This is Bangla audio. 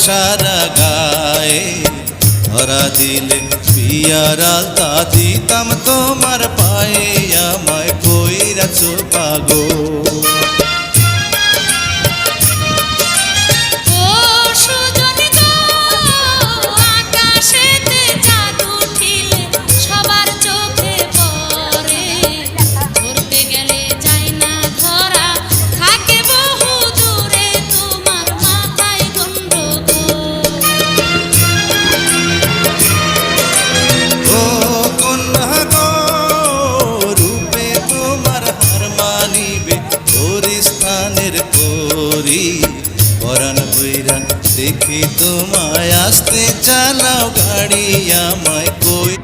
সারা গায়ে ধরা দিলে পিয়ার আলতা দিতাম তোমার পায়ে আমায় কইরাছো পাগল। পরাণ বইরা দেখি তোমায় আসতে চালাও গাড়ি আমায় কই।